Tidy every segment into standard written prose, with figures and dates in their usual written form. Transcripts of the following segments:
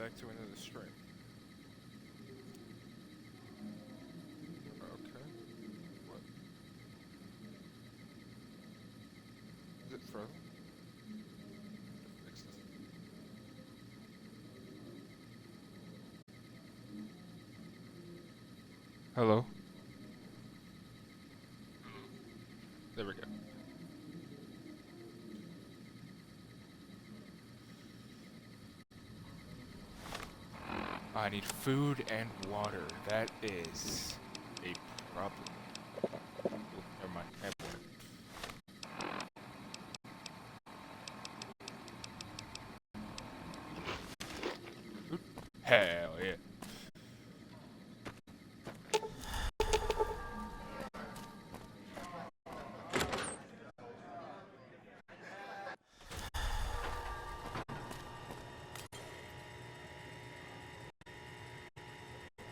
back to another stream. Okay. What? Is it frozen? Fix this. Hello? There we go. I need food and water. That is a problem. Ooh, never mind. I have water. Food? Hell yeah.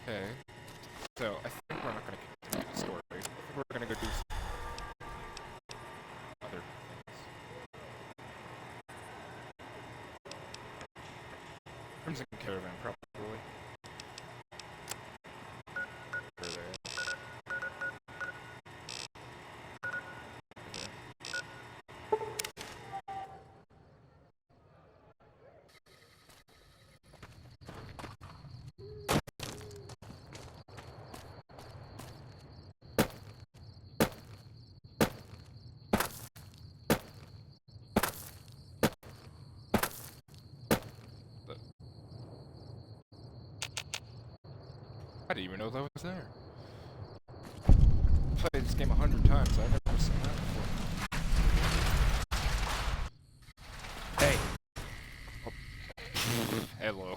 Okay. So, I think we're not going to continue the story. I think we're going to go do some other things. Crimson Caravan, probably. Where are they at? Okay. I didn't even know that was there. Played this game 100 times. I've never seen that before. Hey. Oh. Hello.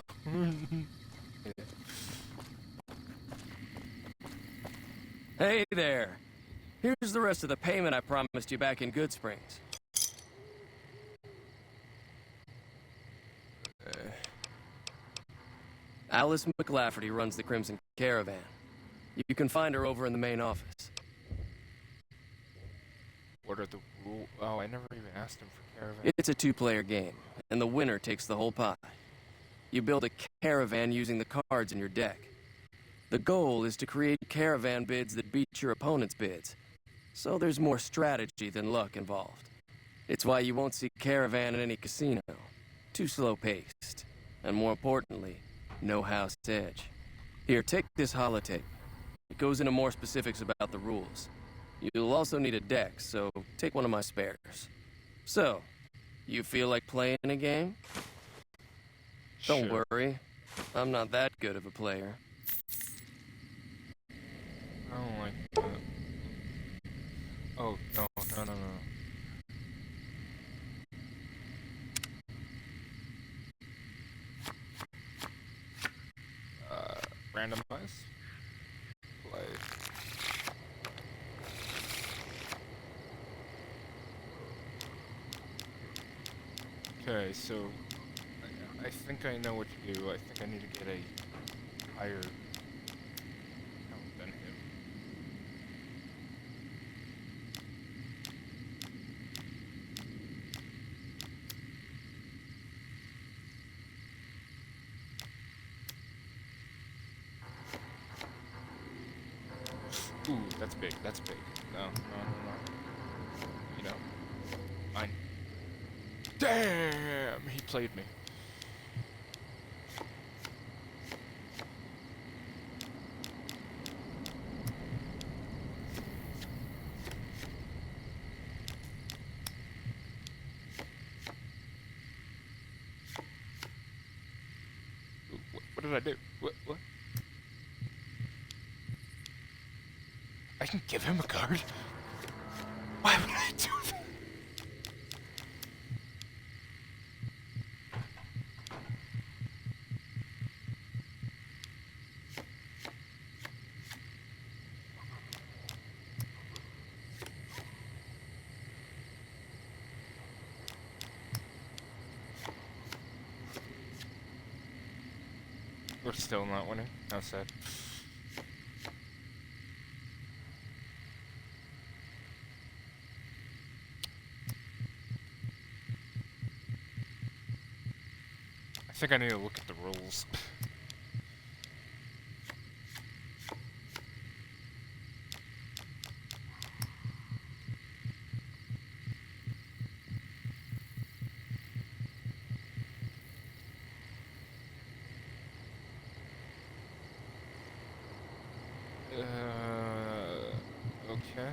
Hey there. Here's the rest of the payment I promised you back in Good Springs. Alice McLafferty runs the Crimson Caravan. You can find her over in the main office. What are the rules? Oh, I never even asked him for Caravan. It's a two-player game, and the winner takes the whole pot. You build a caravan using the cards in your deck. The goal is to create caravan bids that beat your opponent's bids, so there's more strategy than luck involved. It's why you won't see caravan in any casino. Too slow-paced, and more importantly, no house edge. Here, take this holotape. It goes into more specifics about the rules. You'll also need a deck, so take one of my spares. So, you feel like playing a game? Don't Sure. worry, I'm not that good of a player. I don't like that. Oh, no. Randomize. Play. Okay, so I think I know what to do. I think I need to get a higher count than him. Ooh, that's big. That's big. No. You know, mine. Damn, he played me. What did I do? What? I can give him a card? Why would I do that? We're still not winning. How sad. I think I need to look at the rules. Okay.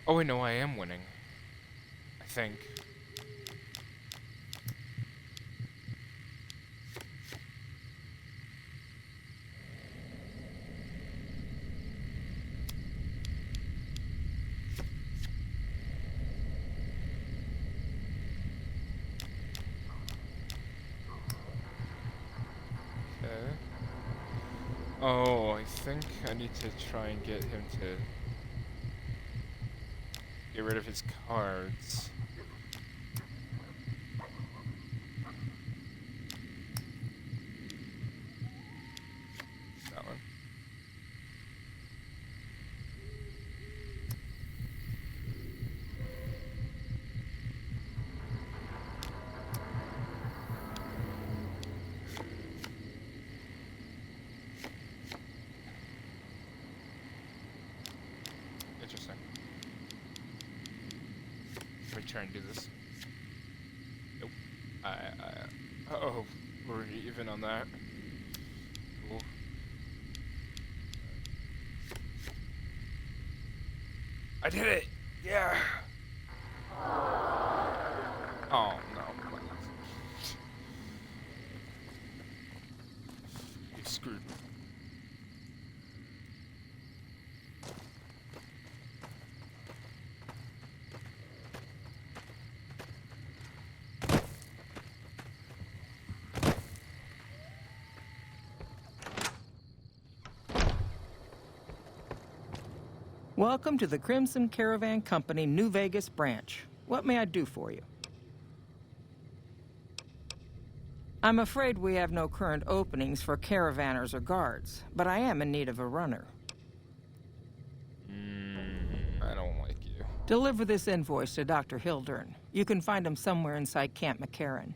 Oh wait, no, I am winning. I think. Okay. Oh, I think I need to try and get him to get rid of his cards. That one. Interesting. Let me try and do this. Nope. Oh, we're even on that. Cool. I did it! Yeah! Oh, no. You screwed me. Welcome to the Crimson Caravan Company New Vegas branch. What may I do for you? I'm afraid we have no current openings for caravanners or guards, but I am in need of a runner. I don't like you. Deliver this invoice to Dr. Hildern. You can find him somewhere inside Camp McCarran.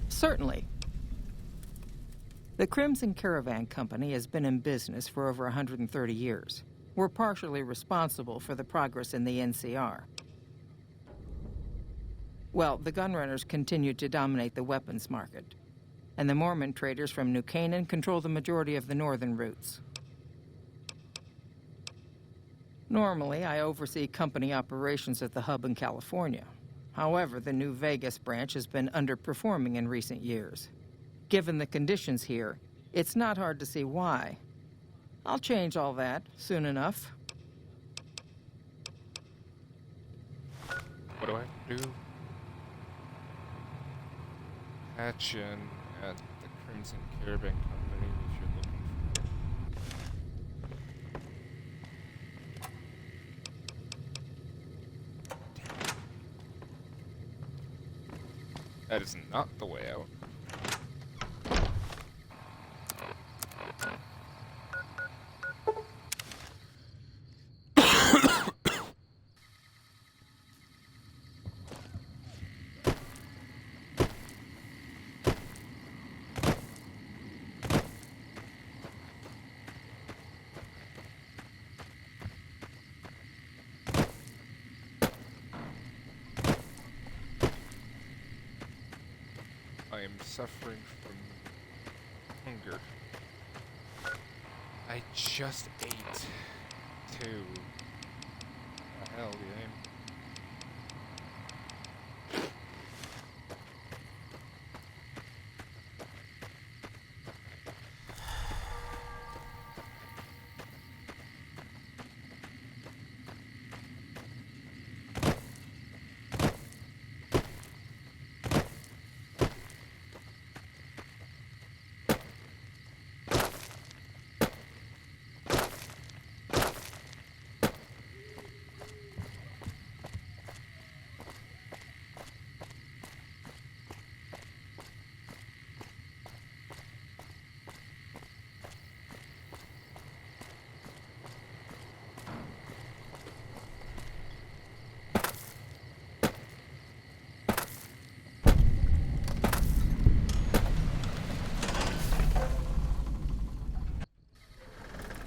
Certainly. The Crimson Caravan Company has been in business for over 130 years. We're partially responsible for the progress in the NCR. Well, the gunrunners continue to dominate the weapons market, and the Mormon traders from New Canaan control the majority of the northern routes. Normally, I oversee company operations at the hub in California. However, the New Vegas branch has been underperforming in recent years. Given the conditions here, it's not hard to see why. I'll change all that soon enough. What do I have to do? Hatch in at the Crimson Caravan Company if you're looking for. That is not the way out. I am suffering from hunger. I just ate two. The hell, game.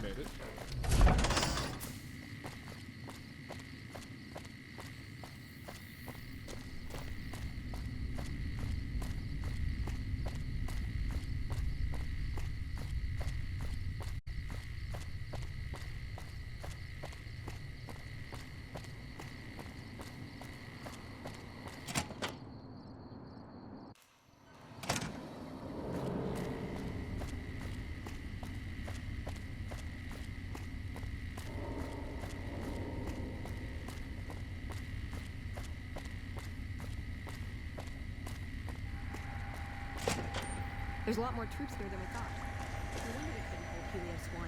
made it. There's a lot more troops here than we thought. No wonder we couldn't hold Helios 1.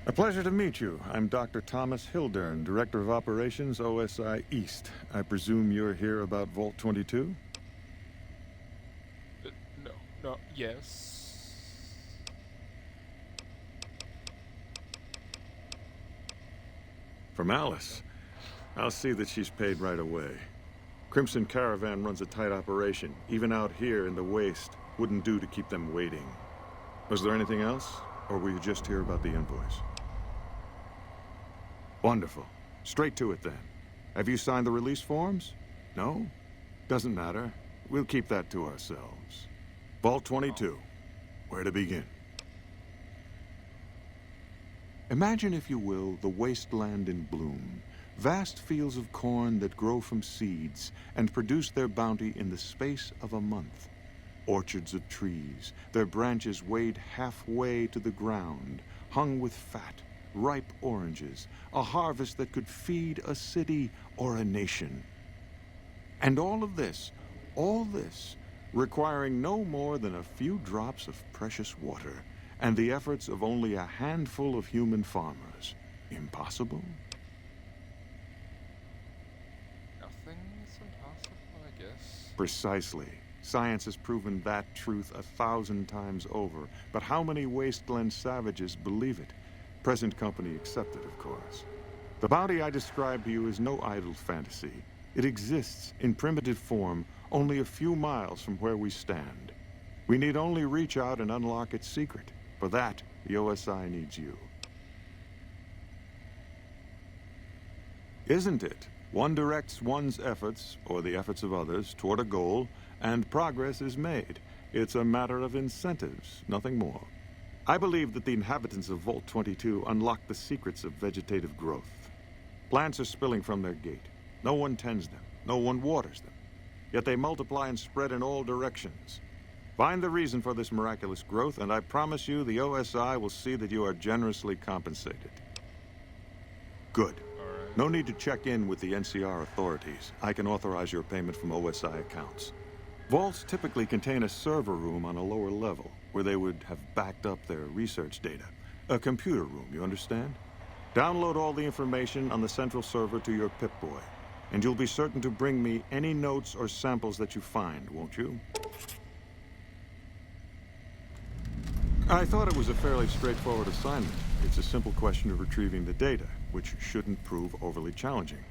A pleasure to meet you. I'm Dr. Thomas Hildern, Director of Operations, OSI East. I presume you're here about Vault 22? No, yes. From Alice. I'll see that she's paid right away. Crimson Caravan runs a tight operation. Even out here in the waste, wouldn't do to keep them waiting. Was there anything else? Or were you just here about the invoice? Wonderful. Straight to it then. Have you signed the release forms? No? Doesn't matter. We'll keep that to ourselves. Vault 22. Where to begin? Imagine, if you will, the wasteland in bloom. Vast fields of corn that grow from seeds and produce their bounty in the space of a month. Orchards of trees, their branches weighed halfway to the ground, hung with fat, ripe oranges, a harvest that could feed a city or a nation. And all this, requiring no more than a few drops of precious water and the efforts of only a handful of human farmers. Impossible? Nothing's impossible, I guess. Precisely. Science has proven that truth 1,000 times over. But how many wasteland savages believe it? Present company accepted, of course. The bounty I described to you is no idle fantasy. It exists in primitive form only a few miles from where we stand. We need only reach out and unlock its secret. For that, the OSI needs you. Isn't it? One directs one's efforts, or the efforts of others, toward a goal, and progress is made. It's a matter of incentives, nothing more. I believe that the inhabitants of Vault 22 unlock the secrets of vegetative growth. Plants are spilling from their gate. No one tends them. No one waters them. Yet they multiply and spread in all directions. Find the reason for this miraculous growth, and I promise you the OSI will see that you are generously compensated. Good. No need to check in with the NCR authorities. I can authorize your payment from OSI accounts. Vaults typically contain a server room on a lower level, where they would have backed up their research data. A computer room, you understand? Download all the information on the central server to your Pip-Boy, and you'll be certain to bring me any notes or samples that you find, won't you? I thought it was a fairly straightforward assignment. It's a simple question of retrieving the data, which shouldn't prove overly challenging.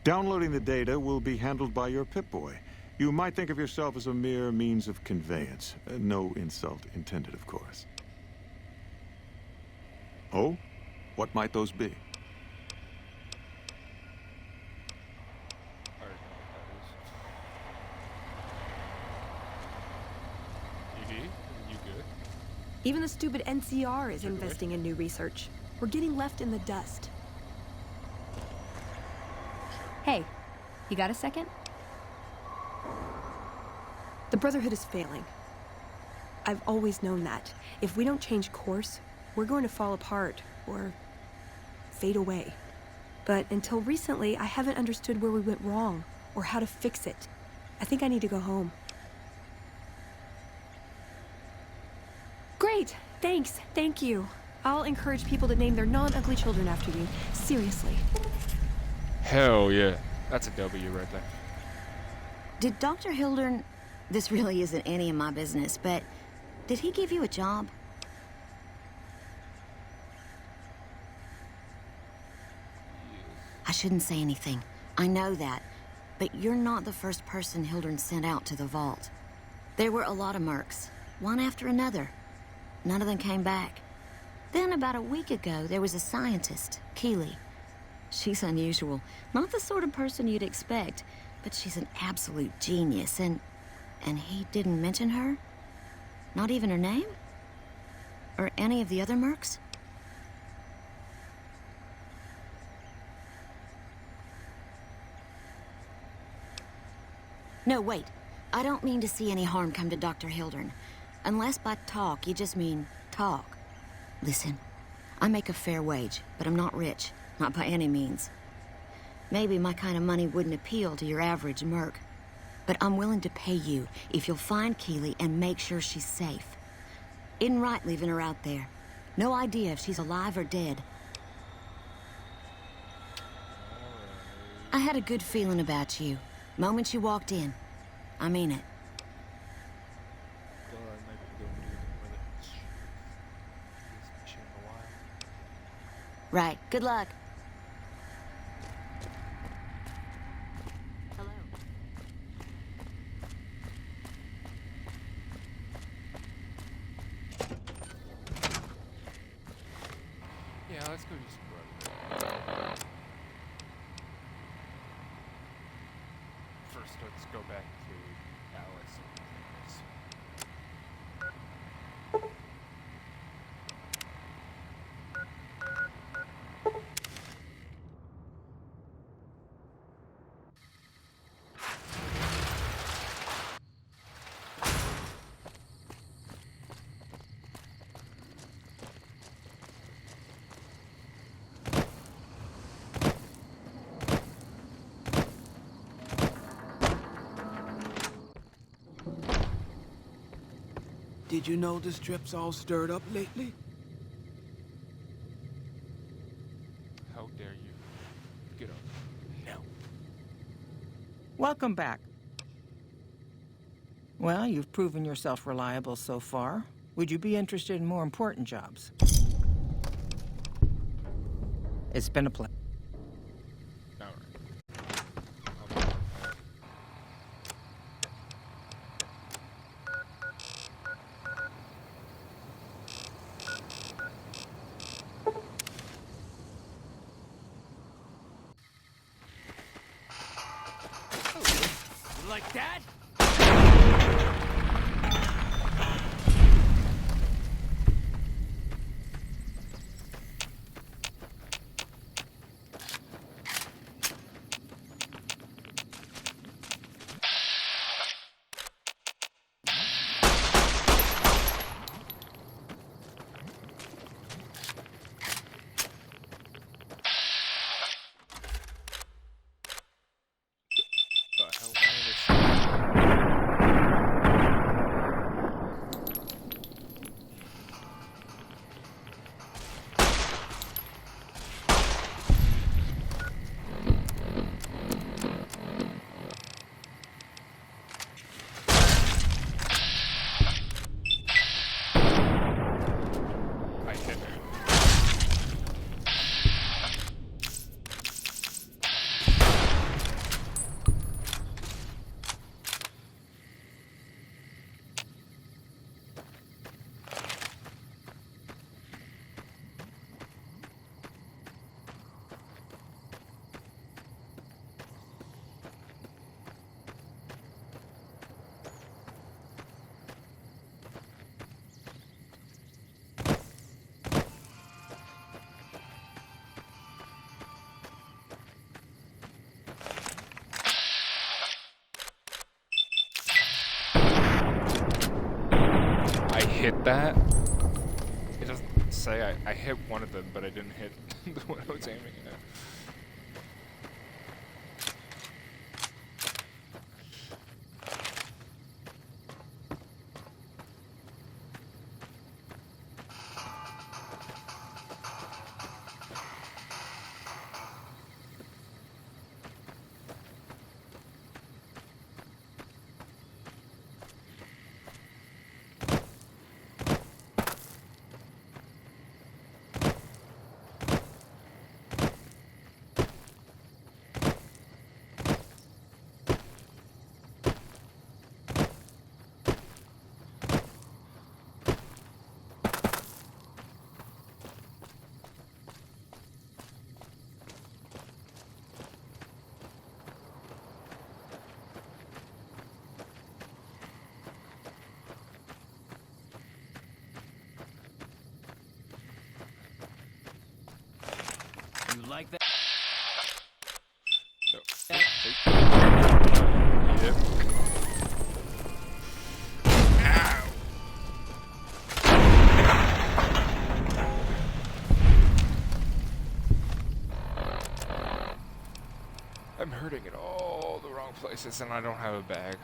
Downloading the data will be handled by your Pip-Boy. You might think of yourself as a mere means of conveyance. No insult intended, of course. Oh? What might those be? I already know what that is. ED, you good? Even the stupid NCR is investing in new research. We're getting left in the dust. Hey, you got a second? The Brotherhood is failing. I've always known that. If we don't change course, we're going to fall apart, or fade away. But until recently, I haven't understood where we went wrong, or how to fix it. I think I need to go home. Great! Thanks! Thank you! I'll encourage people to name their non-ugly children after you. Seriously. Hell yeah. That's a W right there. Did Dr. Hildern... This really isn't any of my business, but did he give you a job? I shouldn't say anything. I know that. But you're not the first person Hildern sent out to the vault. There were a lot of mercs, one after another. None of them came back. Then about a week ago, there was a scientist, Keeley. She's unusual. Not the sort of person you'd expect, but she's an absolute genius, and he didn't mention her? Not even her name? Or any of the other mercs? No, wait. I don't mean to see any harm come to Dr. Hildern. Unless by talk, you just mean talk. Listen, I make a fair wage, but I'm not rich. Not by any means. Maybe my kind of money wouldn't appeal to your average merc. But I'm willing to pay you if you'll find Keeley and make sure she's safe. Isn't right leaving her out there. No idea if she's alive or dead. I had a good feeling about you. Moment you walked in. I mean it. Well, I might be going to do the brotherhood mission in a while. Right. Good luck. Hello. Yeah, let's go do some brotherhood. First, let's go back to Alice and things. Did you know the strip's all stirred up lately? How dare you? Get over it. No. Welcome back. Well, you've proven yourself reliable so far. Would you be interested in more important jobs? It's been a pleasure. All right. Like that? The hell, why are they I hit her. I hit that. It doesn't say I hit one of them, but I didn't hit the one I was aiming at. like that? No. Yep. Ow. I'm hurting in all the wrong places and I don't have a bag.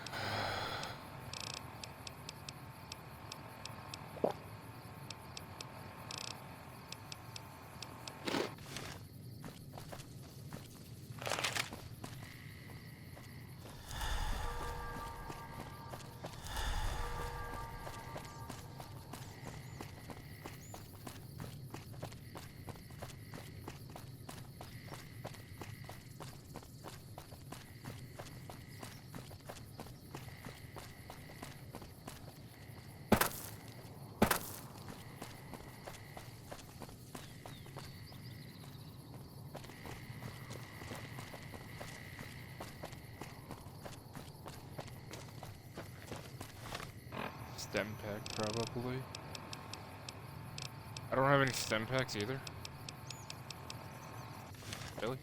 Stem pack, probably. I don't have any stem packs either. Really?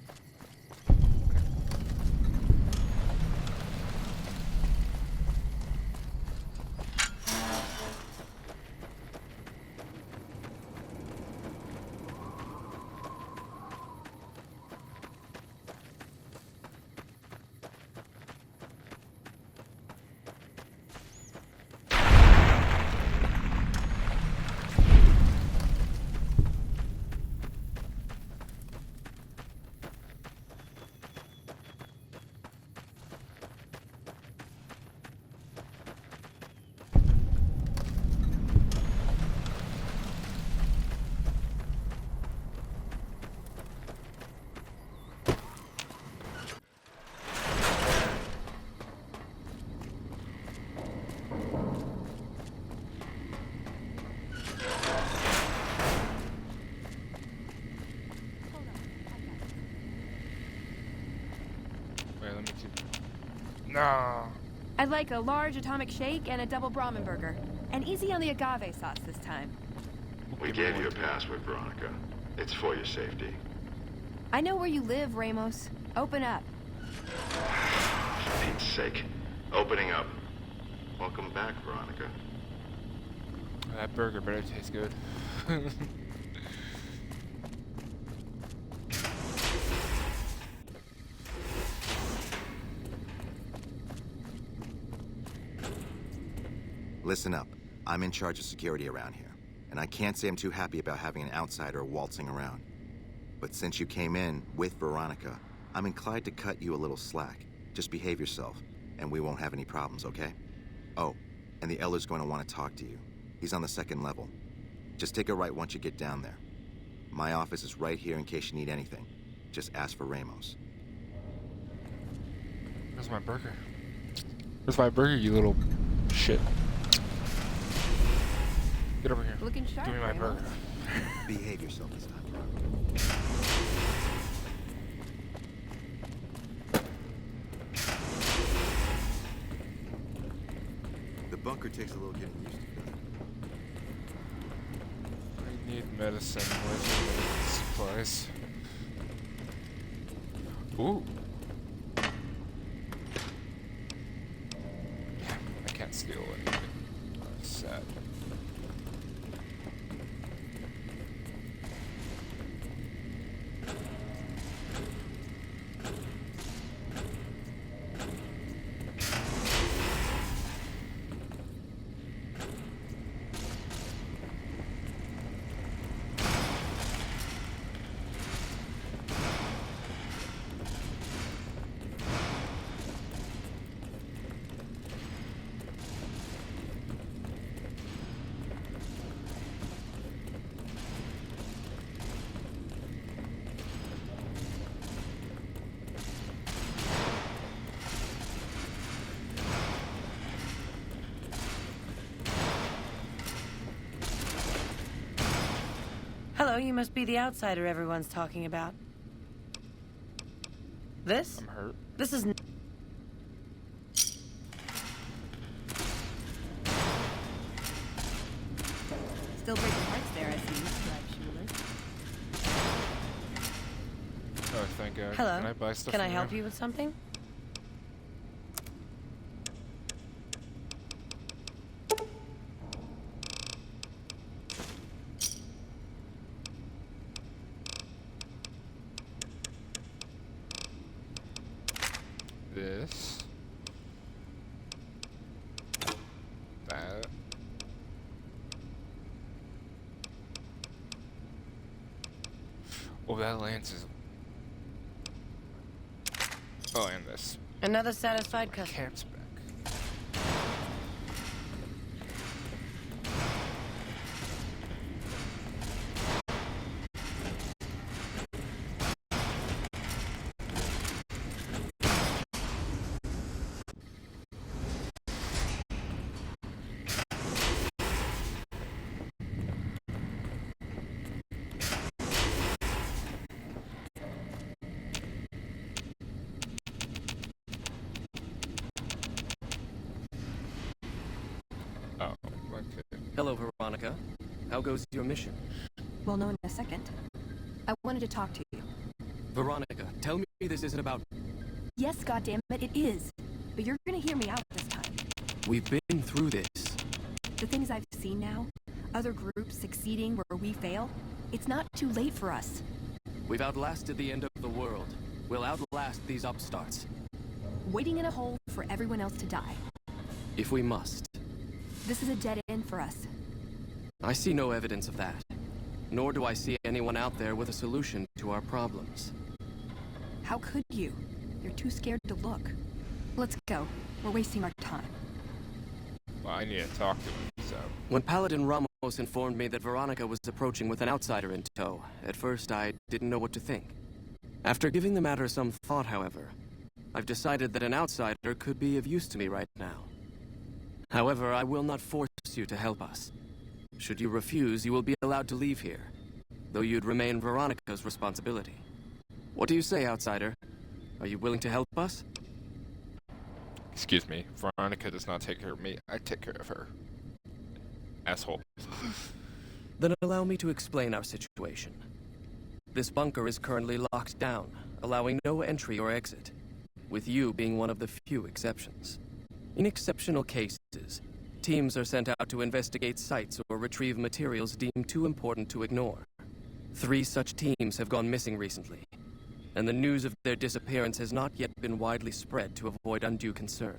Wait, let me see. No. I'd like a large atomic shake and a double Brahmin burger. And easy on the agave sauce this time. We gave you a password, Veronica. It's for your safety. I know where you live, Ramos. Open up. For Pete's sake. Opening up. Welcome back, Veronica. That burger better taste good. Listen up. I'm in charge of security around here, and I can't say I'm too happy about having an outsider waltzing around. But since you came in with Veronica, I'm inclined to cut you a little slack. Just behave yourself, and we won't have any problems, okay? Oh, and the Elder's going to want to talk to you. He's on the 2nd level. Just take a right once you get down there. My office is right here in case you need anything. Just ask for Ramos. Where's my burger? Where's my burger, you little shit? Get over here. Looking sharp, Give me my Ramos. burger. Behave yourself this time. The bunker takes a little getting used to. I need medicine. Where's the medical supplies? Ooh. I can't steal anything. Sad. Hello, you must be the outsider everyone's talking about. This? I'm hurt. This is... Still breaking hearts there, I see. Right, Shoeless. go? Hello. Can I buy stuff Can I from help you with something? This. That. Oh, that lance is... Oh, and this. Another satisfied customer. Cat's back. Oh, okay. Hello, Veronica. How goes your mission? We'll know in a second. I wanted to talk to you. Veronica, tell me this isn't about... Yes, goddammit, it is. But you're gonna hear me out this time. We've been through this. The things I've seen now, other groups succeeding where we fail, it's not too late for us. We've outlasted the end of the world. We'll outlast these upstarts. Waiting in a hole for everyone else to die. If we must. This is a dead end for us. I see no evidence of that. Nor do I see anyone out there with a solution to our problems. How could you? You're too scared to look. Let's go. We're wasting our time. Well, I need to talk to him, so... When Paladin Ramos informed me that Veronica was approaching with an outsider in tow, at first I didn't know what to think. After giving the matter some thought, however, I've decided that an outsider could be of use to me right now. However, I will not force you to help us. Should you refuse, you will be allowed to leave here, though you'd remain Veronica's responsibility. What do you say, outsider? Are you willing to help us? Excuse me, Veronica does not take care of me. I take care of her. Asshole. Then allow me to explain our situation. This bunker is currently locked down, allowing no entry or exit, with you being one of the few exceptions. In exceptional cases, teams are sent out to investigate sites or retrieve materials deemed too important to ignore. 3 such teams have gone missing recently, and the news of their disappearance has not yet been widely spread to avoid undue concern.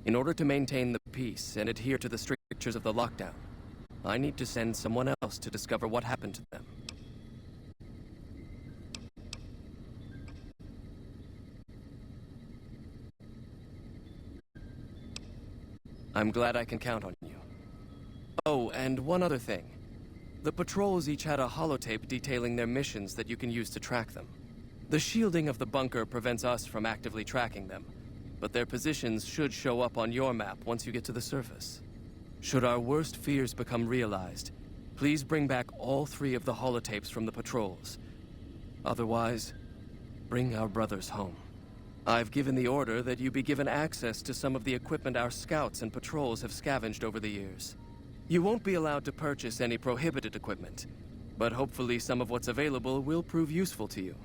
In order to maintain the peace and adhere to the strictures of the lockdown, I need to send someone else to discover what happened to them. I'm glad I can count on you. Oh, and one other thing. The patrols each had a holotape detailing their missions that you can use to track them. The shielding of the bunker prevents us from actively tracking them, but their positions should show up on your map once you get to the surface. Should our worst fears become realized, please bring back all 3 of the holotapes from the patrols. Otherwise, bring our brothers home. I've given the order that you be given access to some of the equipment our scouts and patrols have scavenged over the years. You won't be allowed to purchase any prohibited equipment, but hopefully some of what's available will prove useful to you.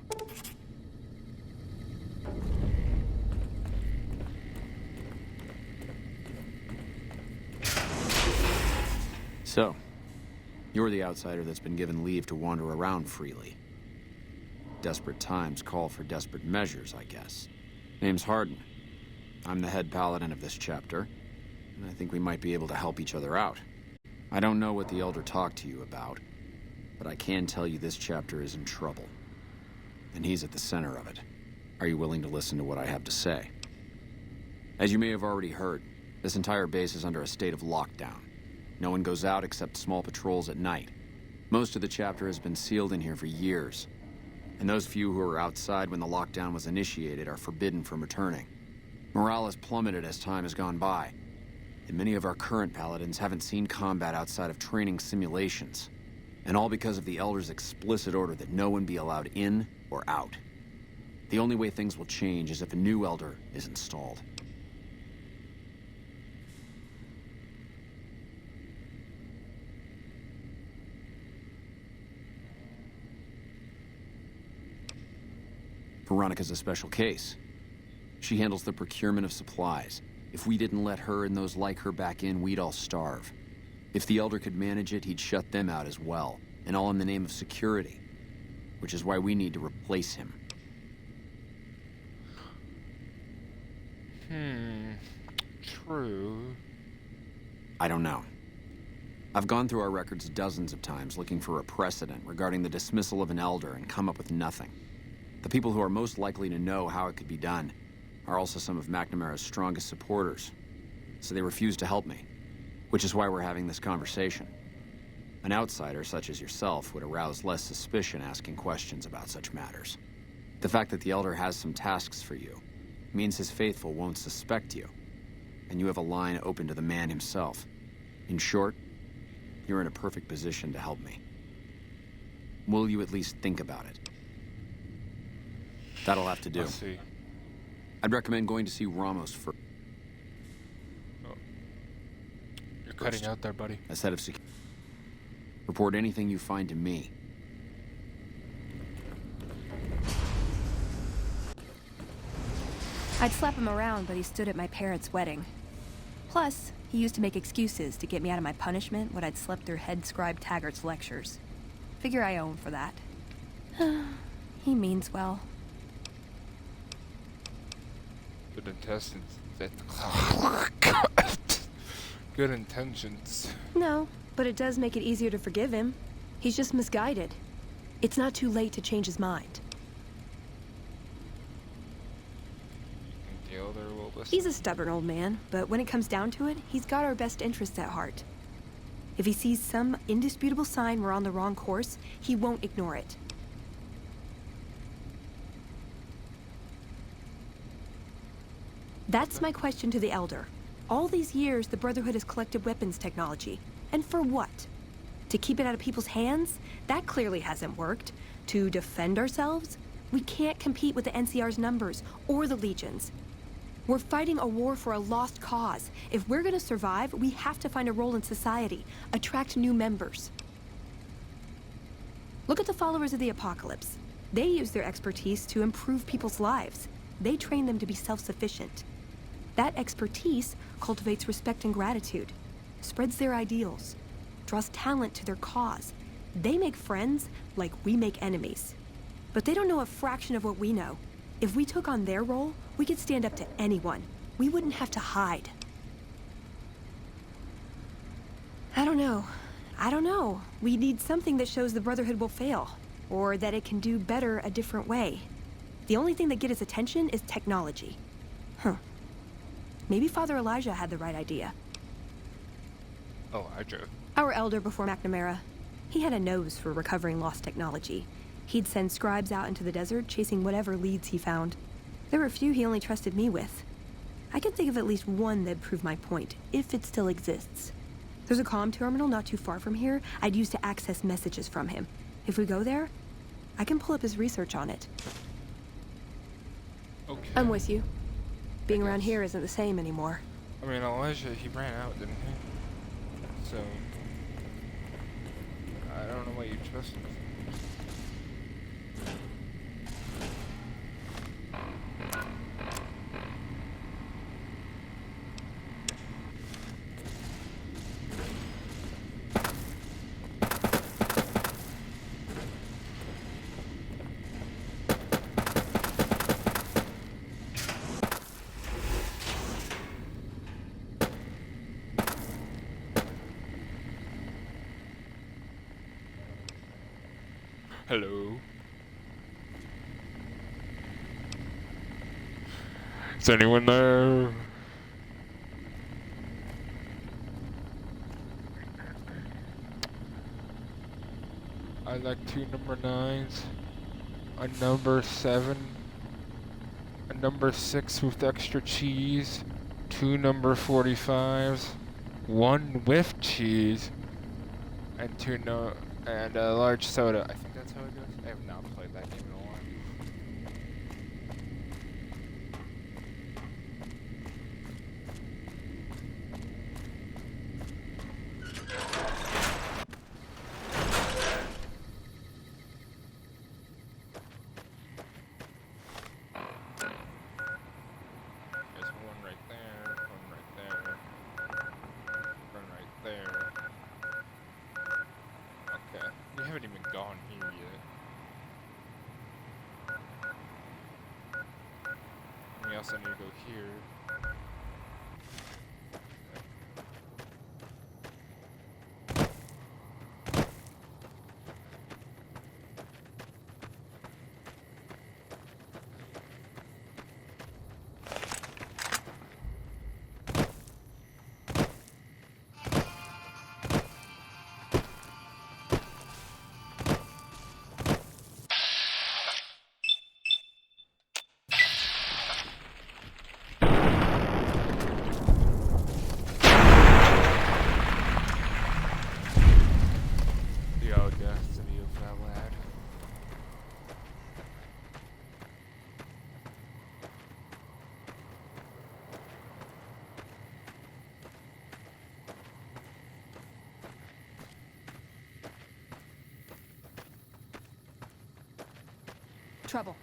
So, you're the outsider that's been given leave to wander around freely. Desperate times call for desperate measures, I guess. Name's Hardin. I'm the head paladin of this chapter, and I think we might be able to help each other out. I don't know what the Elder talked to you about, but I can tell you this chapter is in trouble. And he's at the center of it. Are you willing to listen to what I have to say? As you may have already heard, this entire base is under a state of lockdown. No one goes out except small patrols at night. Most of the chapter has been sealed in here for years, and those few who were outside when the lockdown was initiated are forbidden from returning. Morale has plummeted as time has gone by, and many of our current paladins haven't seen combat outside of training simulations, and all because of the Elder's explicit order that no one be allowed in or out. The only way things will change is if a new Elder is installed. Veronica's a special case. She handles the procurement of supplies. If we didn't let her and those like her back in, we'd all starve. If the Elder could manage it, he'd shut them out as well, and all in the name of security. Which is why we need to replace him. True. I don't know. I've gone through our records dozens of times looking for a precedent regarding the dismissal of an Elder and come up with nothing. The people who are most likely to know how it could be done are also some of McNamara's strongest supporters, so they refuse to help me, which is why we're having this conversation. An outsider such as yourself would arouse less suspicion asking questions about such matters. The fact that the Elder has some tasks for you means his faithful won't suspect you, and you have a line open to the man himself. In short, you're in a perfect position to help me. Will you at least think about it? That'll have to do. Let's see. I'd recommend going to see Ramos first. Oh. You're cutting out there, buddy. As head of security. Report anything you find to me. I'd slap him around, but he stood at my parents' wedding. Plus, he used to make excuses to get me out of my punishment when I'd slept through head scribe Taggart's lectures. Figure I owe him for that. He means well. Good intentions. Good intentions. No, but it does make it easier to forgive him. He's just misguided. It's not too late to change his mind. The Elder will listen. He's a stubborn old man, but when it comes down to it, he's got our best interests at heart. If he sees some indisputable sign we're on the wrong course, he won't ignore it. That's my question to the Elder. All these years, the Brotherhood has collected weapons technology. And for what? To keep it out of people's hands? That clearly hasn't worked. To defend ourselves? We can't compete with the NCR's numbers, or the Legion's. We're fighting a war for a lost cause. If we're gonna survive, we have to find a role in society, attract new members. Look at the followers of the Apocalypse. They use their expertise to improve people's lives. They train them to be self-sufficient. That expertise cultivates respect and gratitude, spreads their ideals, draws talent to their cause. They make friends like we make enemies. But they don't know a fraction of what we know. If we took on their role, we could stand up to anyone. We wouldn't have to hide. I don't know. We need something that shows the Brotherhood will fail, or that it can do better a different way. The only thing that gets his attention is technology. Maybe Father Elijah had the right idea. Elijah. Our Elder before McNamara. He had a nose for recovering lost technology. He'd send scribes out into the desert, chasing whatever leads he found. There were a few he only trusted me with. I can think of at least one that'd prove my point, if it still exists. There's a comm terminal not too far from here I'd use to access messages from him. If we go there, I can pull up his research on it. Okay. I'm with you. Being around here isn't the same anymore. I mean, Elijah, he ran out, didn't he? So, I don't know why you trust him. Hello. Is anyone there? I like 2 number 9s, a number 7, a number 6 with extra cheese, 2 number 45s, 1 with cheese, and 2 and a large soda. I think that's how it goes. I have not played that game in a while. also need to go here. The audacity of that lad. Trouble.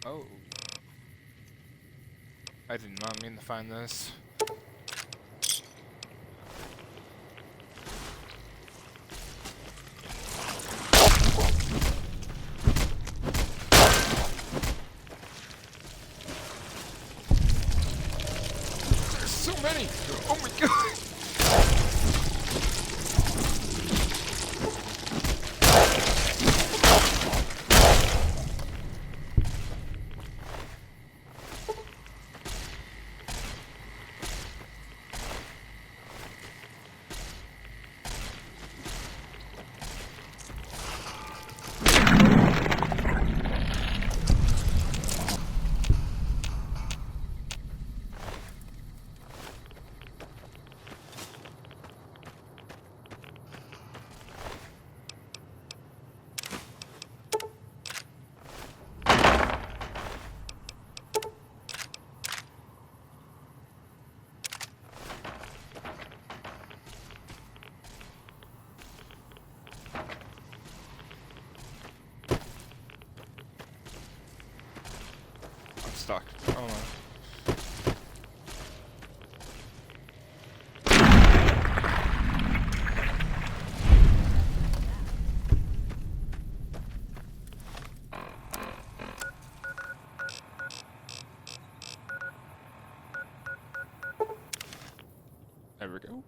Oh. I did not mean to find this. There's so many! Oh my god! I'm stuck. Oh no. There we go.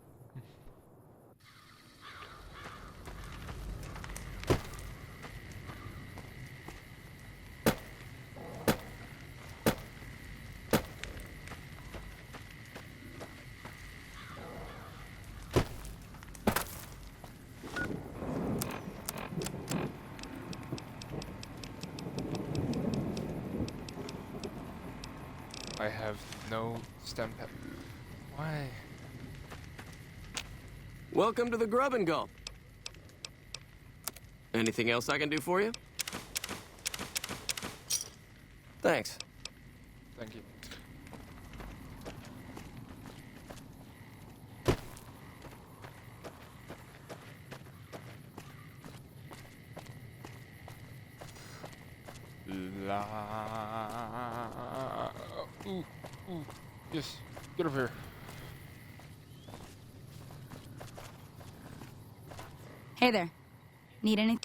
I have no stem pep. Why? Welcome to the Grub and Gulp. Anything else I can do for you? Thanks. Thank you. La. Ooh, ooh. Yes. Get over here. Hey there. Need anything?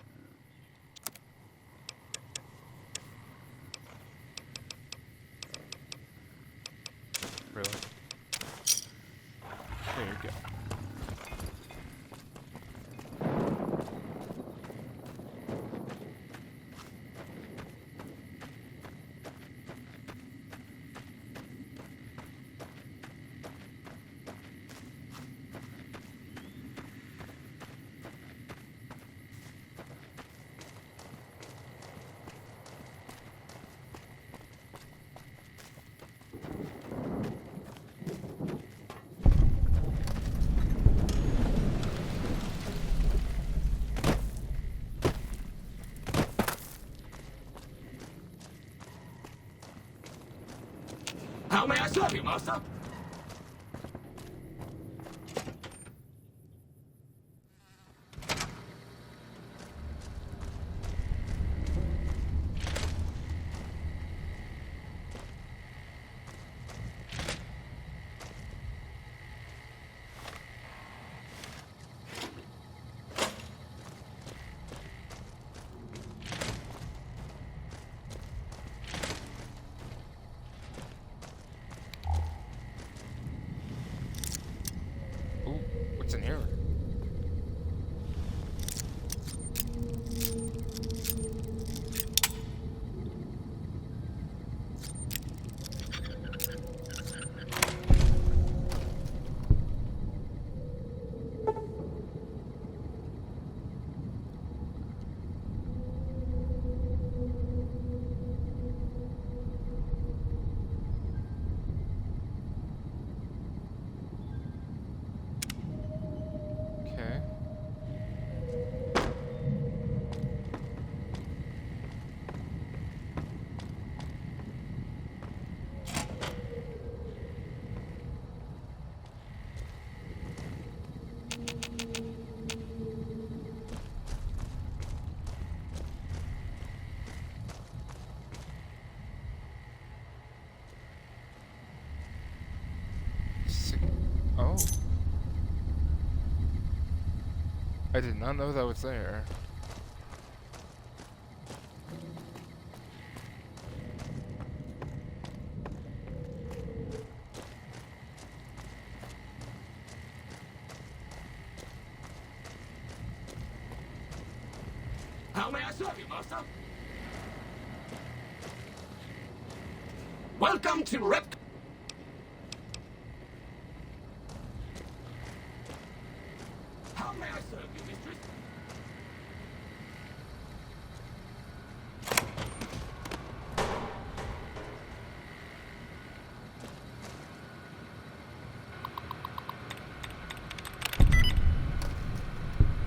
Really? There you go. How may I serve you, master? I did not know that was there. How may I serve you, master? Welcome to Rep. How may I serve you, mistress?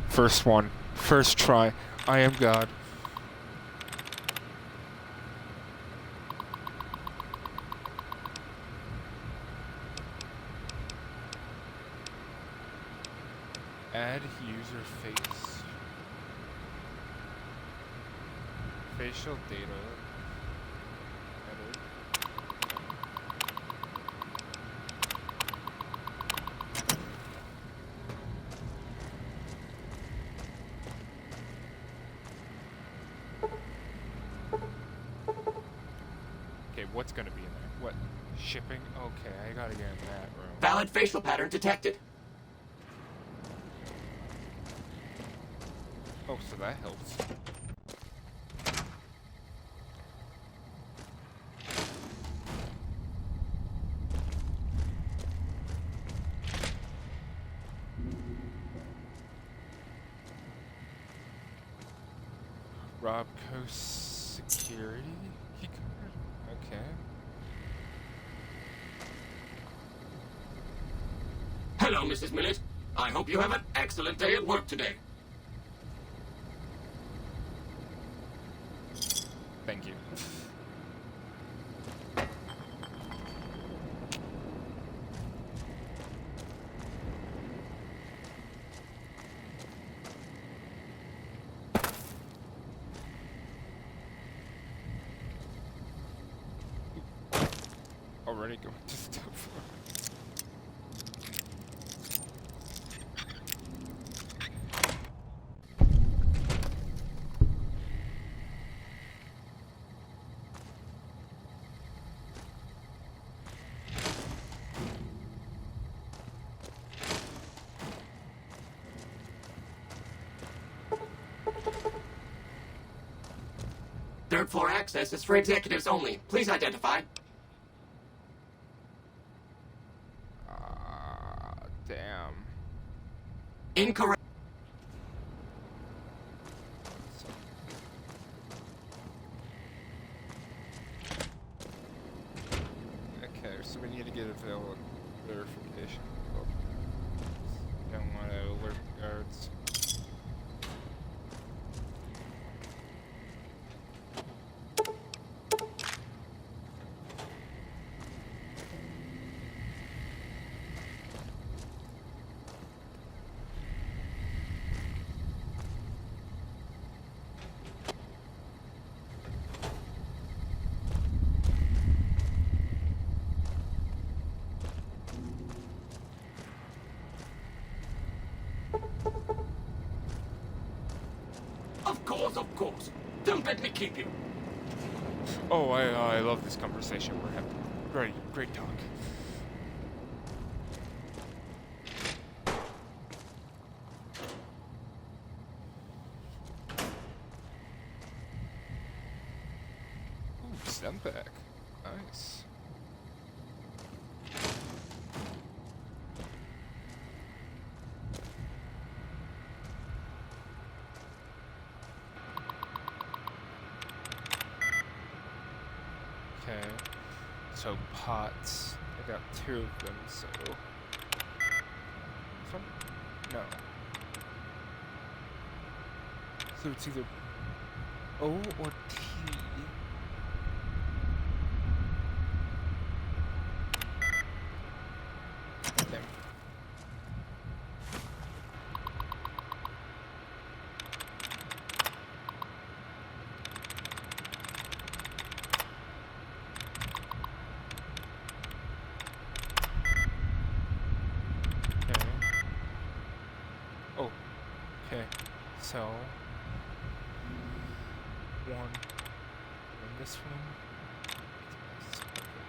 First one. First try. I am God. Add user face. Facial data. Edit. Okay, what's gonna be in there? What? Shipping? Okay, I gotta get in that room. Valid facial pattern detected. Oh, so that helps. Robco security key card? Okay. Hello, Mrs. Millett. I hope you have an excellent day at work today. Thank you. Already going to step floor. Third floor access is for executives only. Please identify. Damn. Incorrect. Okay, so we need to get a verification. Don't want to alert guards. Of course. Don't let me keep you. Oh, I love this conversation we're having. Great talk. Ooh, stem back. Nice. Okay, so pots. I got 2 of them, so... This one? No. So it's either O or T. Okay. Oh, okay. So, one. And this one.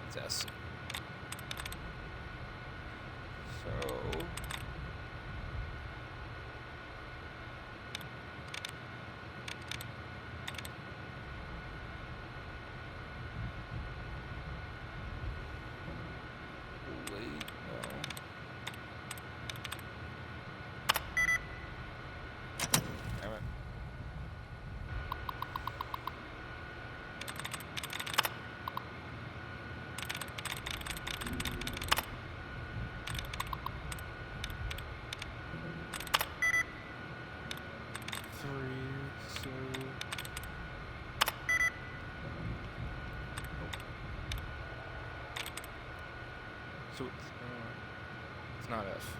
It's S. So. Wait, no. Damn it. So it's not F.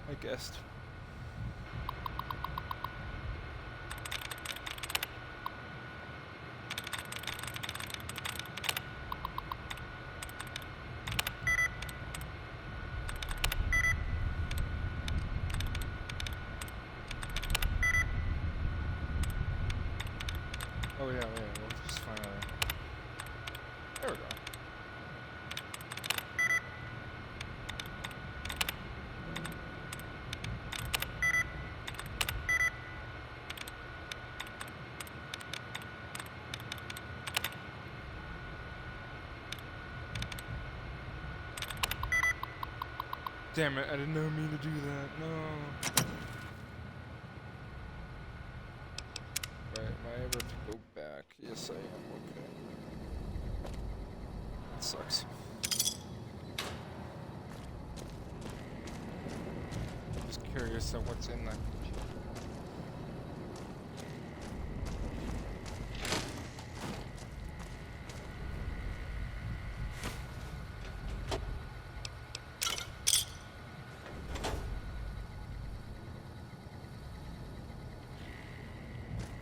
I guessed. Oh yeah, we'll just find out. There we go. Damn it, I did not mean to do that, no. Right, am I able to go back? Yes, I am, okay. That sucks. Just curious of what's in that computer.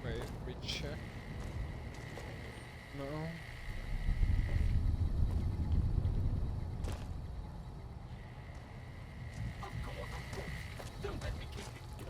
Wait, recheck. No. Don't let me keep you.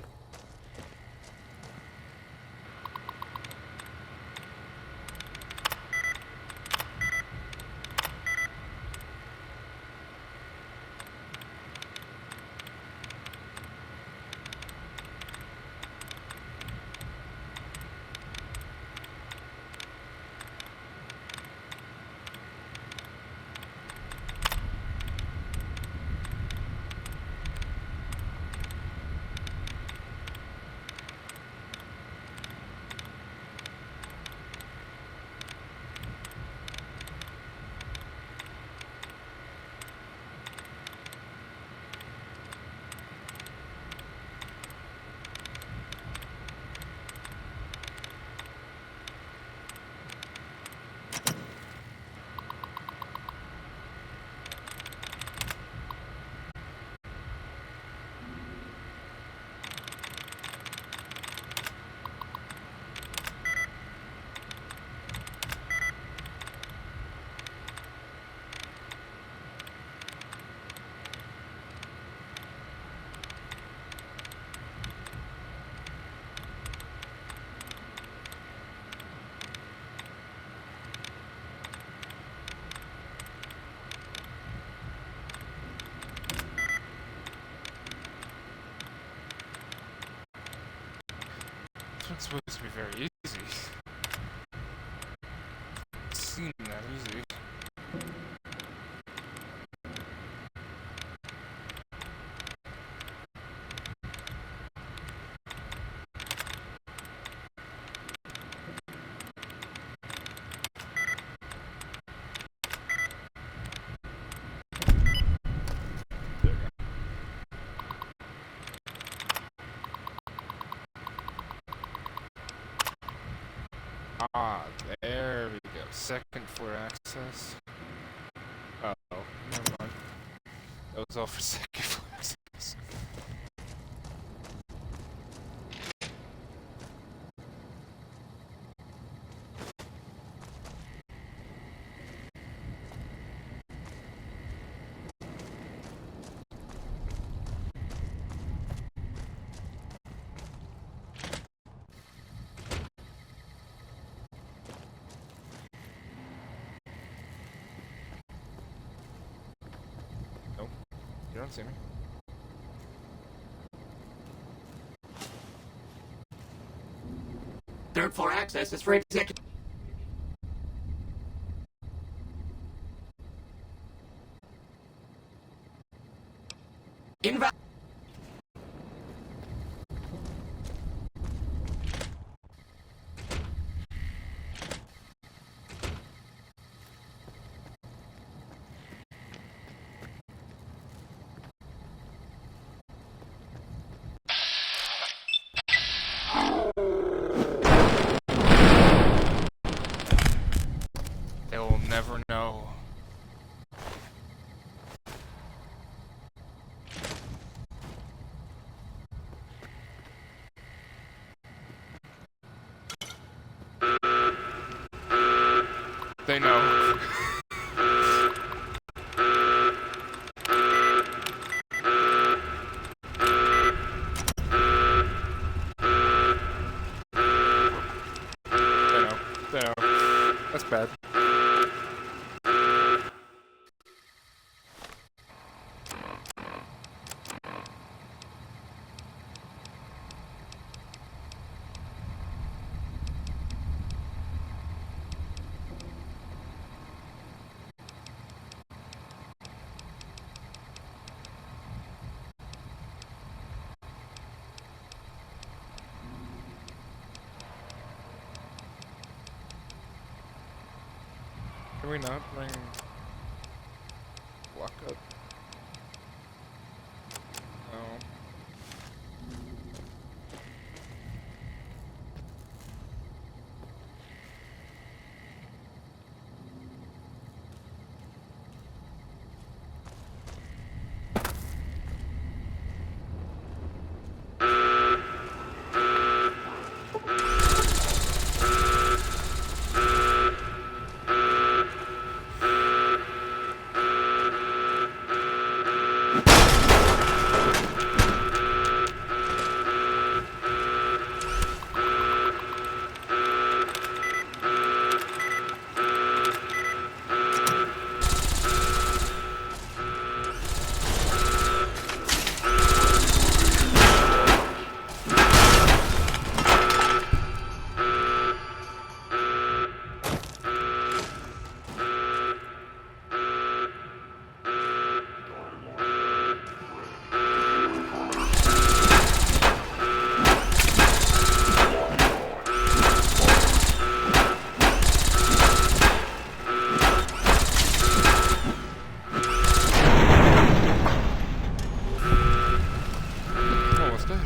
This one's supposed to be very easy. It seemed that easy. There we go. Ah, there we go. Second floor access. Oh, never mind. That was all for second flexes. Nope, you don't see me. Third floor access is for executive. Invalid. They will never know. They know. They know. That's bad. Can we not bring luck up? No. Almost dead.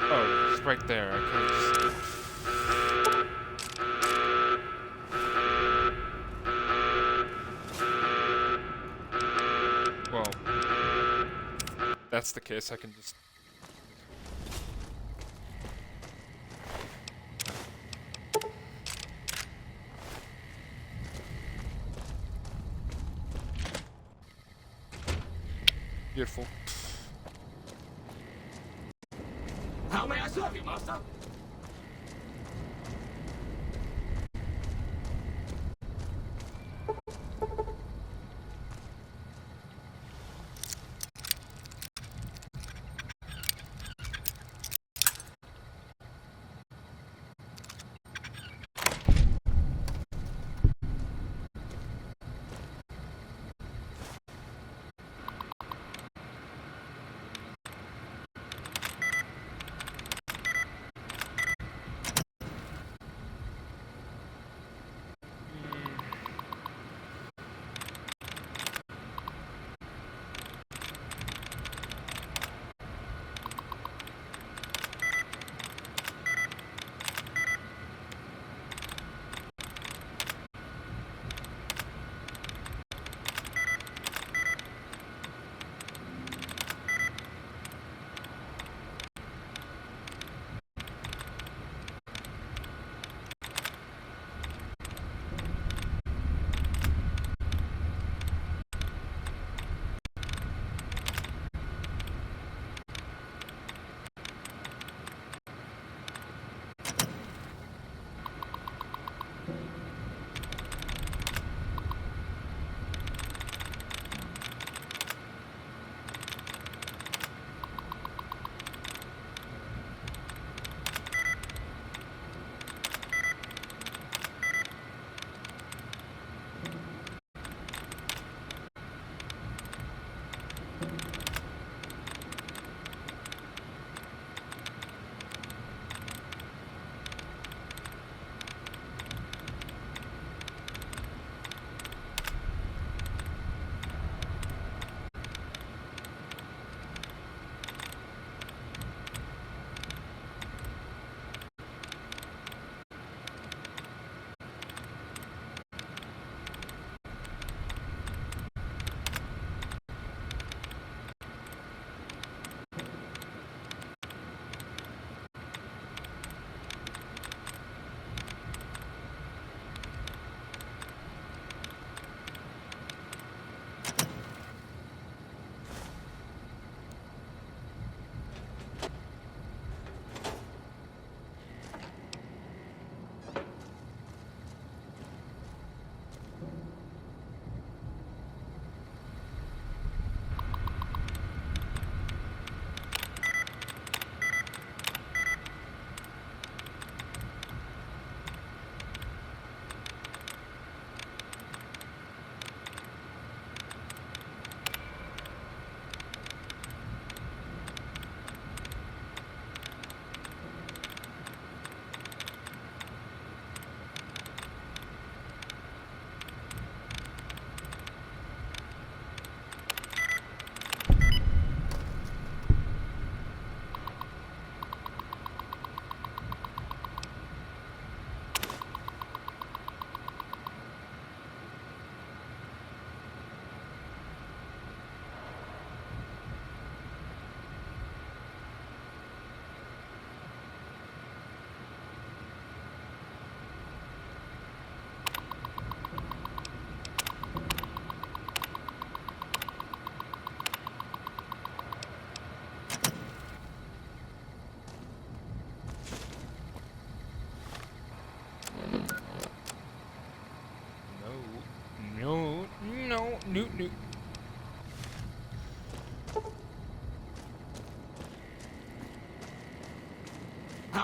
Oh, it's right there. I could just... Well, that's the case. I can just... Beautiful. How may I serve you, master?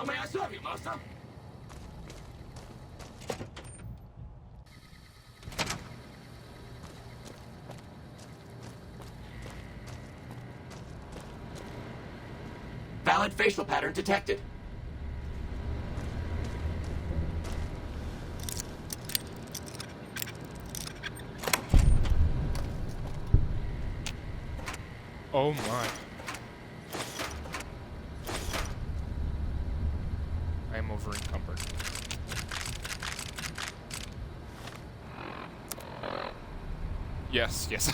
How may I serve you, master? Valid facial pattern detected. Oh my. I am over encumbered. Yes, yes.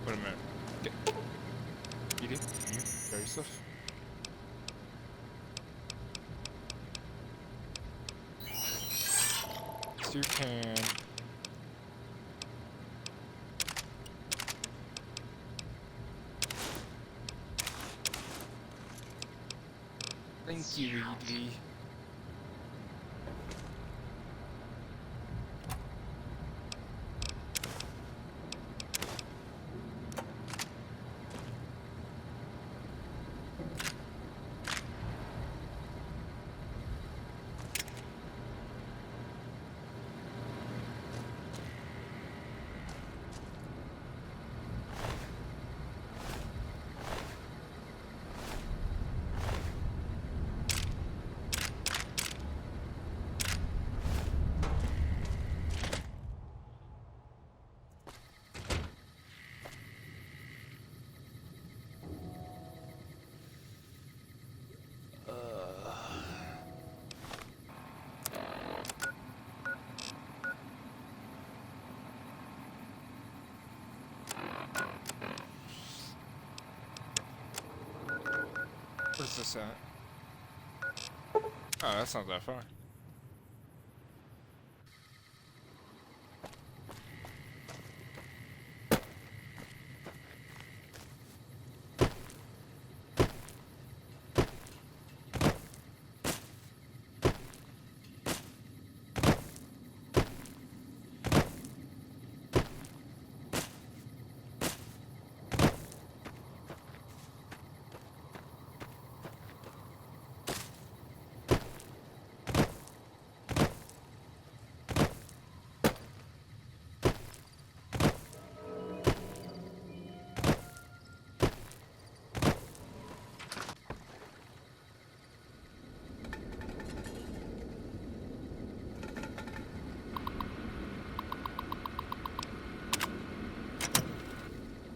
Wait a minute. Eating? Can you carry stuff? Yes, you can. Thank you, Edie. Where's this at? Oh, that's not that far.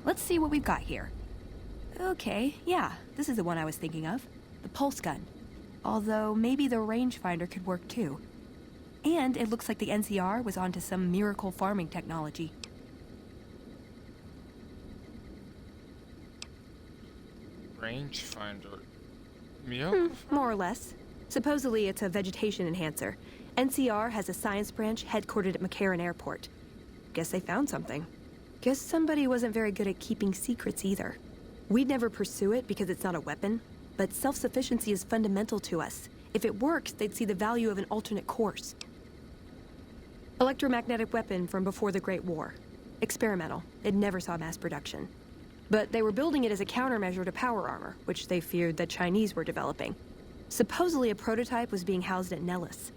Let's see what we've got here. Okay, yeah, this is the one I was thinking of. The pulse gun. Although, maybe the rangefinder could work too. And it looks like the NCR was onto some miracle farming technology. Rangefinder. Miracle? More or less. Supposedly it's a vegetation enhancer. NCR has a science branch headquartered at McCarran Airport. Guess they found something. Guess somebody wasn't very good at keeping secrets either. We'd never pursue it because it's not a weapon, but self-sufficiency is fundamental to us. If it works, they'd see the value of an alternate course. Electromagnetic weapon from before the Great War. Experimental. It never saw mass production. But they were building it as a countermeasure to power armor, which they feared the Chinese were developing. Supposedly a prototype was being housed at Nellis.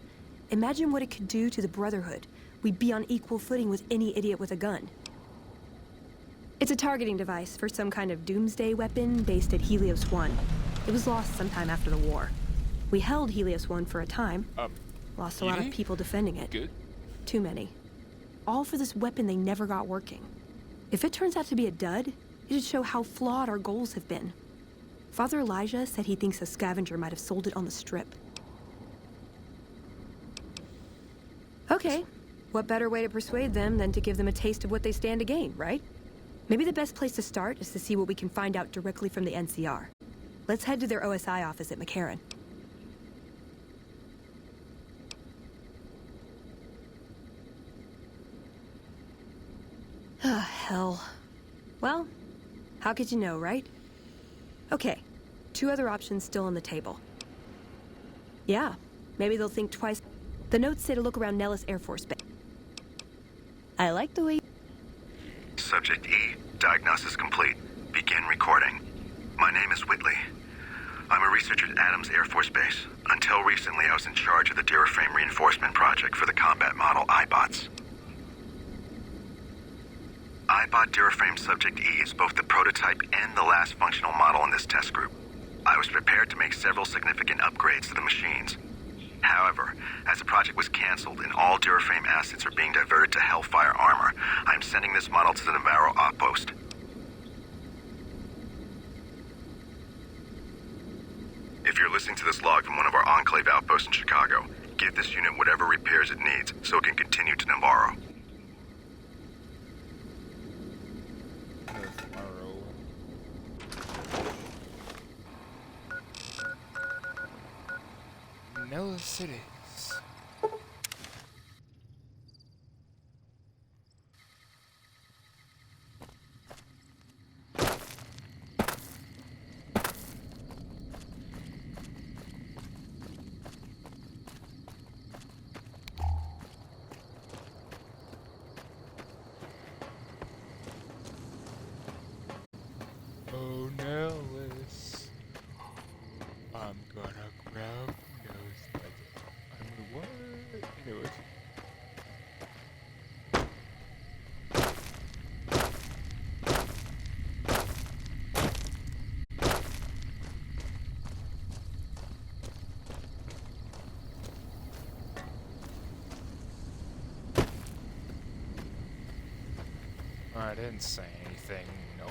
Imagine what it could do to the Brotherhood. We'd be on equal footing with any idiot with a gun. It's a targeting device for some kind of doomsday weapon based at Helios 1. It was lost sometime after the war. We held Helios 1 for a time. Lost a lot of people defending it. Good. Too many. All for this weapon they never got working. If it turns out to be a dud, it'd show how flawed our goals have been. Father Elijah said he thinks a scavenger might have sold it on the strip. Okay, what better way to persuade them than to give them a taste of what they stand to gain, right? Maybe the best place to start is to see what we can find out directly from the NCR. Let's head to their OSI office at McCarran. Ah, hell. Well, how could you know, right? Okay, 2 other options still on the table. Yeah, maybe they'll think twice. The notes say to look around Nellis Air Force Base. I like the way... Subject E, diagnosis complete. Begin recording. My name is Whitley. I'm a researcher at Adams Air Force Base. Until recently, I was in charge of the Duraframe reinforcement project for the combat model iBots. iBot Duraframe Subject E is both the prototype and the last functional model in this test group. I was prepared to make several significant upgrades to the machines. However, as the project was canceled and all Duraframe assets are being diverted to Hellfire armor, I'm sending this model to the Navarro outpost. If you're listening to this log from one of our Enclave outposts in Chicago, give this unit whatever repairs it needs so it can continue to Navarro. No cities. Oh, Nellis. I'm gonna grab those nuggets. I mean, what? Anyways. I didn't say anything, no.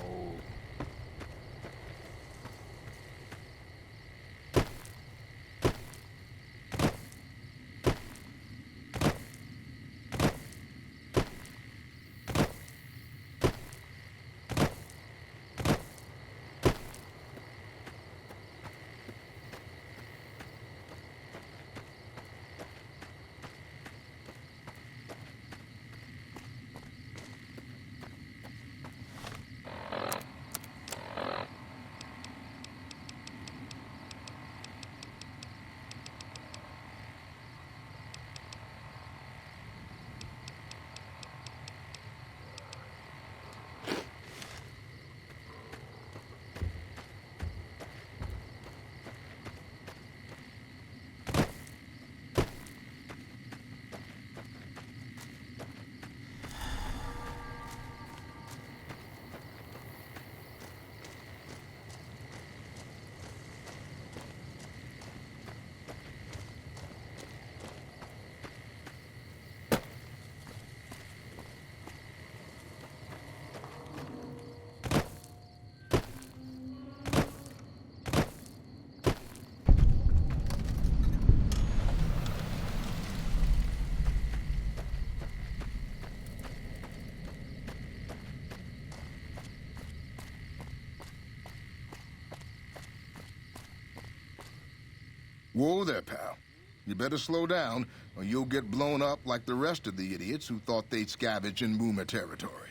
Whoa there, pal. You better slow down, or you'll get blown up like the rest of the idiots who thought they'd scavenge in Boomer territory.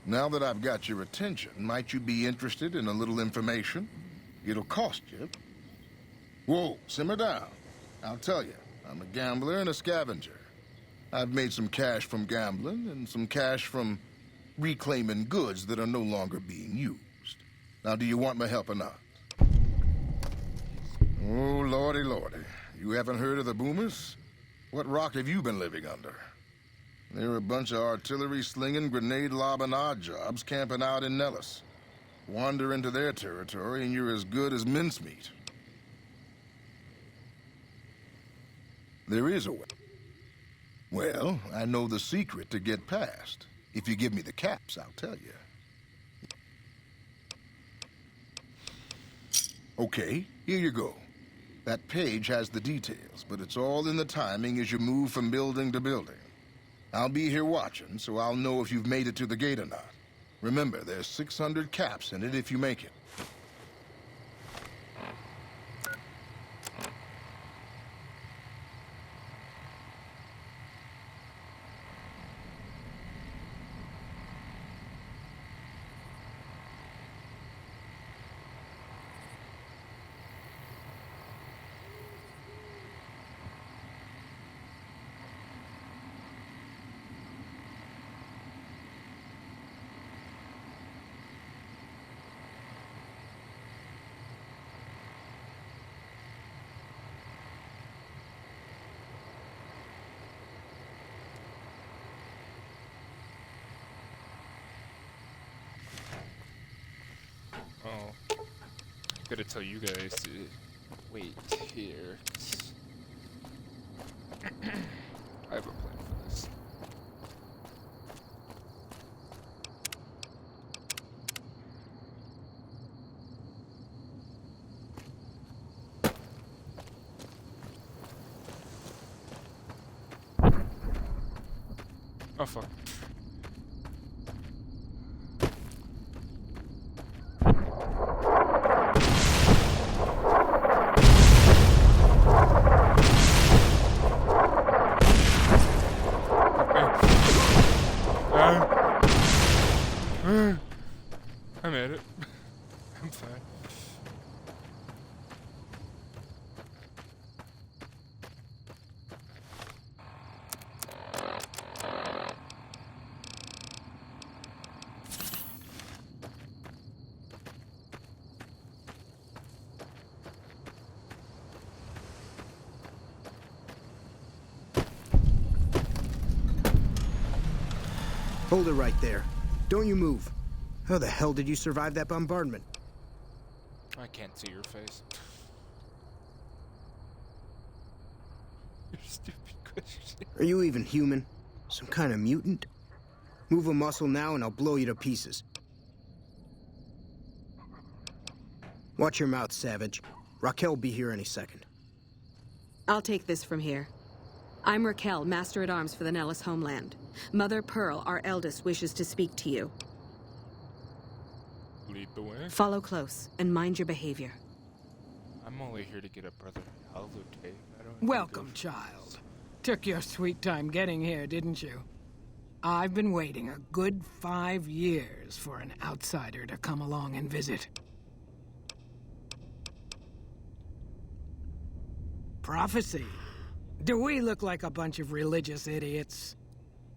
Now that I've got your attention, might you be interested in a little information? It'll cost you. Whoa, simmer down. I'll tell you, I'm a gambler and a scavenger. I've made some cash from gambling and some cash from reclaiming goods that are no longer being used. Now, do you want my help or not? Oh, lordy, lordy. You haven't heard of the Boomers? What rock have you been living under? They're a bunch of artillery-slinging, grenade-lobbing odd jobs camping out in Nellis. Wander into their territory and you're as good as mincemeat. There is a way. Well, I know the secret to get past. If you give me the caps, I'll tell you. Okay, here you go. That page has the details, but it's all in the timing as you move from building to building. I'll be here watching, so I'll know if you've made it to the gate or not. Remember, there's 600 caps in it if you make it. Gotta tell you guys to wait here. I have a plan for this. Oh fuck. I'm at it. I'm fine. Hold it right there. Don't you move. How the hell did you survive that bombardment? I can't see your face. Your stupid question. Are you even human? Some kind of mutant? Move a muscle now and I'll blow you to pieces. Watch your mouth, Savage. Raquel will be here any second. I'll take this from here. I'm Raquel, Master-at-Arms for the Nellis homeland. Mother Pearl, our eldest, wishes to speak to you. Lead the way. Follow close and mind your behavior. I'm only here to get a brother Aldo tape. I don't Welcome, child. Took your sweet time getting here, didn't you? I've been waiting a good 5 years for an outsider to come along and visit. Prophecy. Do we look like a bunch of religious idiots?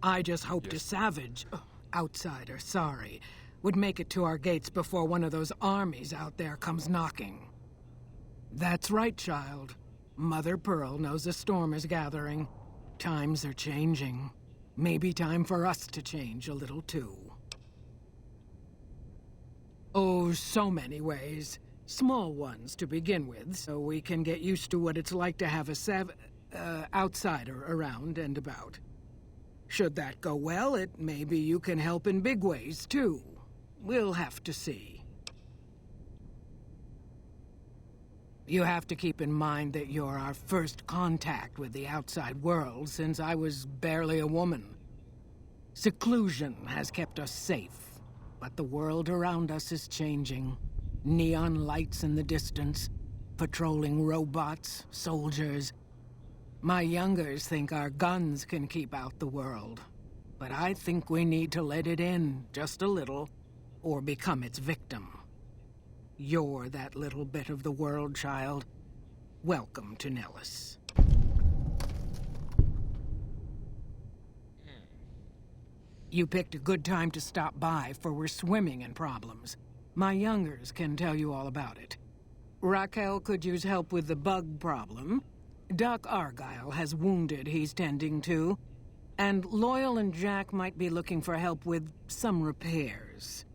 I just hoped a savage, outsider, sorry, would make it to our gates before one of those armies out there comes knocking. That's right, child. Mother Pearl knows a storm is gathering. Times are changing. Maybe time for us to change a little too. Oh, so many ways. Small ones to begin with, so we can get used to what it's like to have a outsider around and about. Should that go well, maybe you can help in big ways, too. We'll have to see. You have to keep in mind that you're our first contact with the outside world since I was barely a woman. Seclusion has kept us safe, but the world around us is changing. Neon lights in the distance, patrolling robots, soldiers. My youngers think our guns can keep out the world, but I think we need to let it in just a little, or become its victim. You're that little bit of the world, child. Welcome to Nellis. You picked a good time to stop by, for we're swimming in problems. My youngers can tell you all about it. Raquel could use help with the bug problem. Doc Argyle has wounded he's tending to. And Loyal and Jack might be looking for help with some repairs.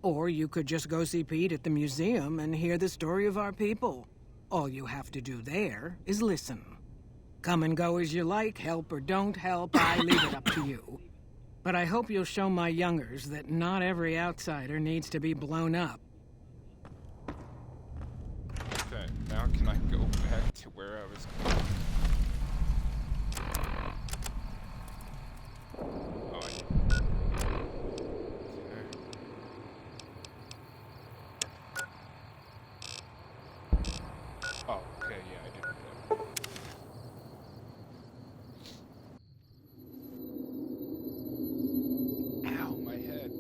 Or you could just go see Pete at the museum and hear the story of our people. All you have to do there is listen. Come and go as you like, help or don't help, I leave it up to you. But I hope you'll show my youngers that not every outsider needs to be blown up. Okay, now can I go back to where I was going? Oh, I did. Oh, okay, yeah, I did that. Ow, my head.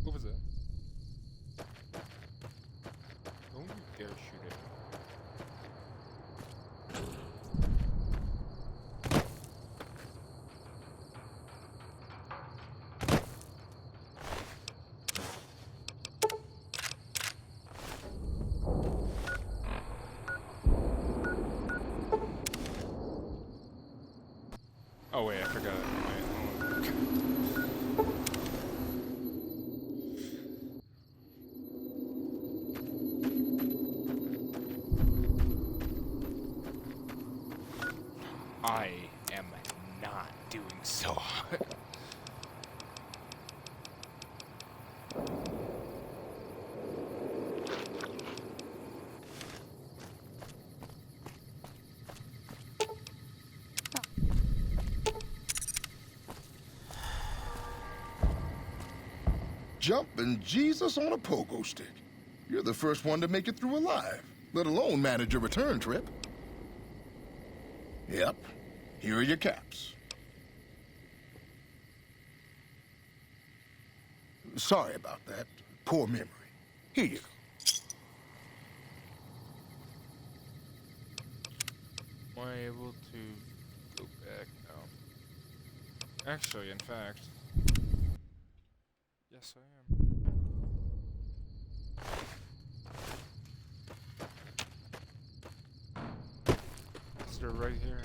What was that? Don't you dare shoot it. Oh wait, I forgot. Wait, hold on. Okay. I am not doing so hot. Jumping Jesus on a pogo stick. You're the first one to make it through alive, let alone manage a return trip. Yep. Here are your caps. Sorry about that. Poor memory. Here you go. Am I able to go back now? Actually, in fact, yes, I am. Is there right here?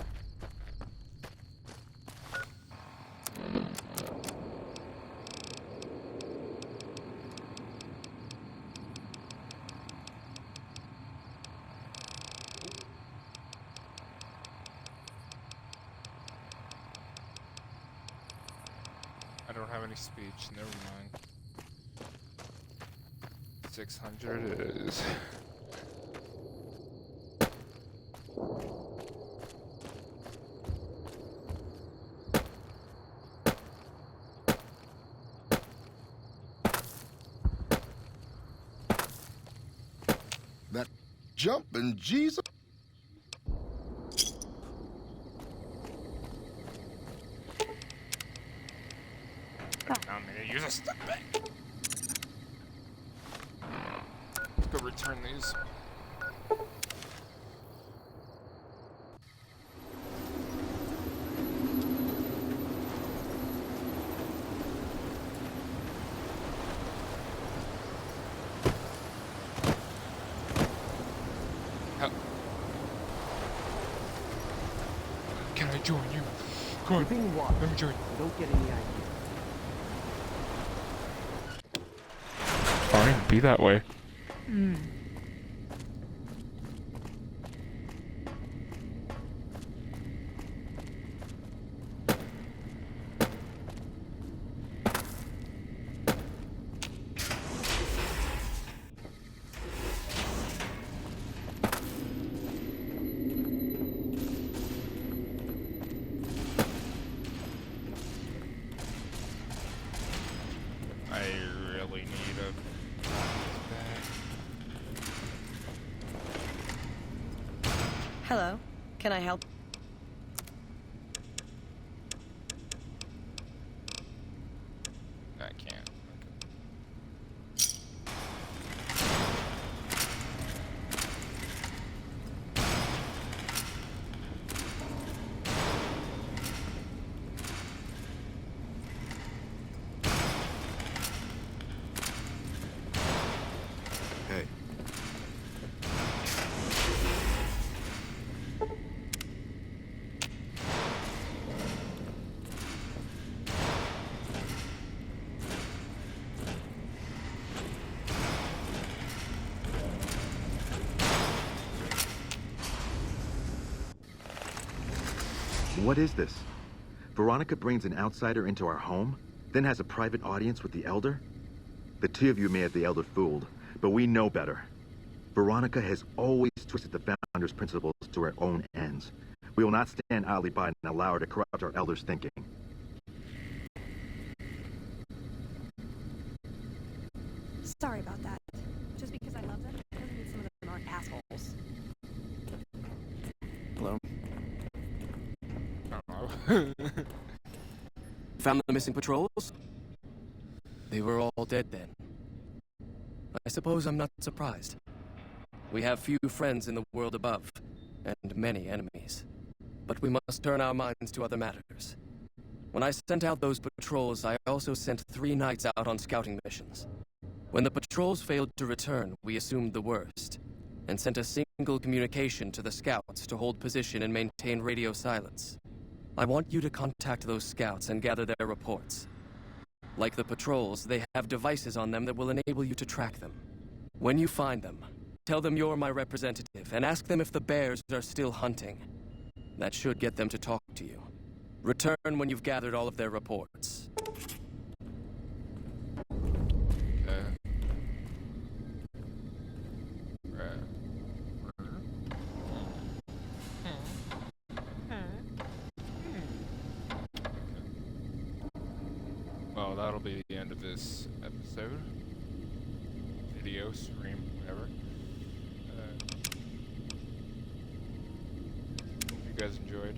I don't have any speech, never mind. 600 it is. That jumping Jesus. Now I'm gonna use a step back. Let's go return these. Can I join you? Come on, let me join you. Don't get any idea. Fine, be that way. I really need a bag. Hello. Can I help? I can't. Hey. What is this? Veronica brings an outsider into our home, then has a private audience with the Elder? The two of you may have the Elder fooled, but we know better. Veronica has always twisted the Founder's principles to her own ends. We will not stand idly by and allow her to corrupt our Elder's thinking. Sorry about that. Just because I love them doesn't mean some of them aren't assholes. Hello? Oh. Found the missing patrols? They were all dead then. I suppose I'm not surprised. We have few friends in the world above, and many enemies. But we must turn our minds to other matters. When I sent out those patrols, I also sent 3 knights out on scouting missions. When the patrols failed to return, we assumed the worst, and sent a single communication to the scouts to hold position and maintain radio silence. I want you to contact those scouts and gather their reports. Like the patrols, they have devices on them that will enable you to track them. When you find them, tell them you're my representative and ask them if the bears are still hunting. That should get them to talk to you. Return when you've gathered all of their reports. Well, that'll be the end of this episode. Video, stream, whatever. Hope you guys enjoyed.